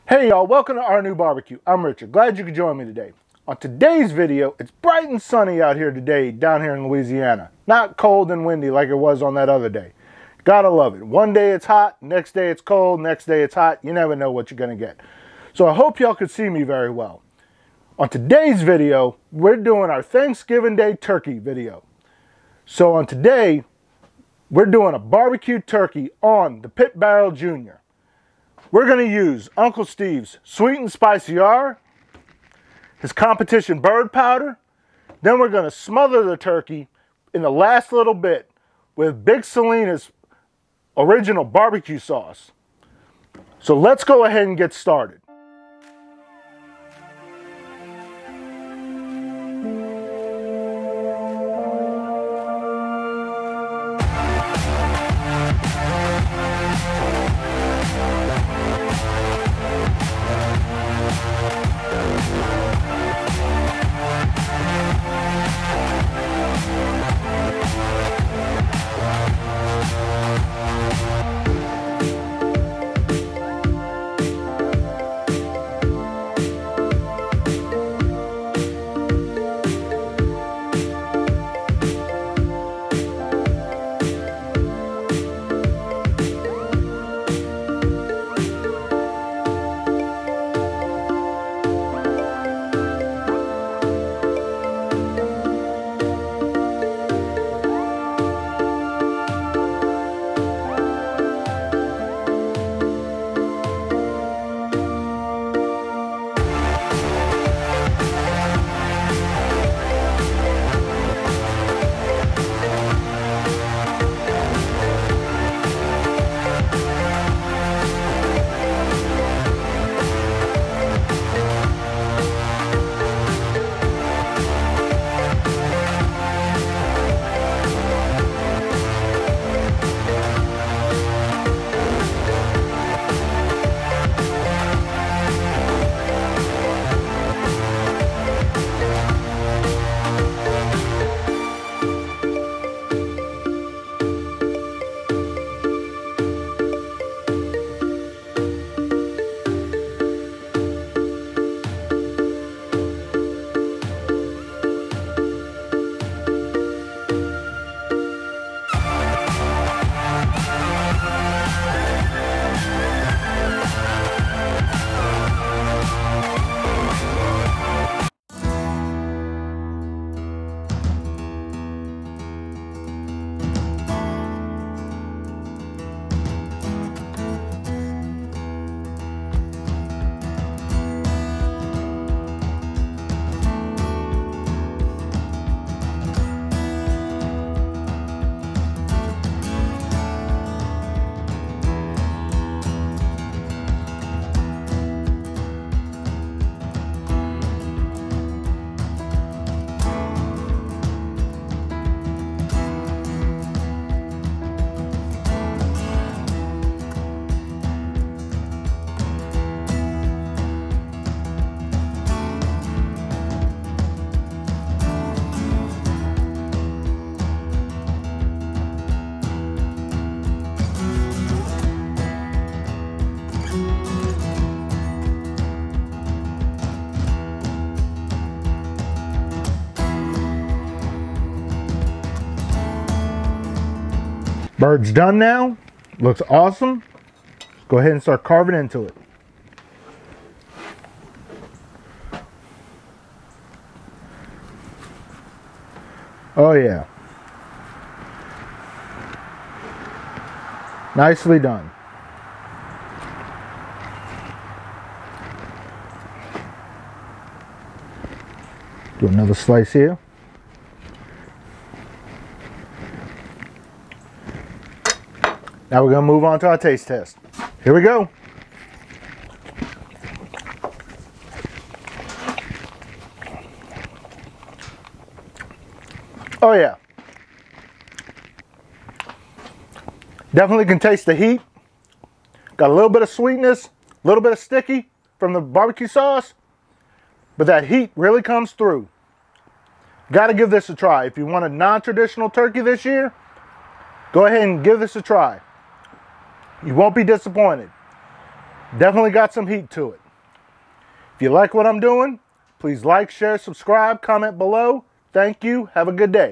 Hey y'all, welcome to RNEWBBQ. I'm Richard. Glad you could join me today. On today's video, it's bright and sunny out here today down here in Louisiana. Not cold and windy like it was on that other day. Gotta love it. One day it's hot, next day it's cold, next day it's hot. You never know what you're gonna get. So I hope y'all could see me very well. On today's video, we're doing our Thanksgiving Day turkey video. So on today, we're doing a barbecue turkey on the Pit Barrel Jr. We're going to use Uncle Steve's Sweet and Spicy R, his competition bird powder. Then we're going to smother the turkey in the last little bit with Big SALINAS original barbecue sauce. So let's go ahead and get started. Bird's done now. Looks awesome. Go ahead and start carving into it. Oh yeah. Nicely done. Do another slice here. Now we're going to move on to our taste test. Here we go. Oh yeah. Definitely can taste the heat. Got a little bit of sweetness, a little bit of sticky from the barbecue sauce, but that heat really comes through. Got to give this a try. If you want a non-traditional turkey this year, go ahead and give this a try. You won't be disappointed. Definitely got some heat to it. If you like what I'm doing, please like, share, subscribe, comment below. Thank you. Have a good day.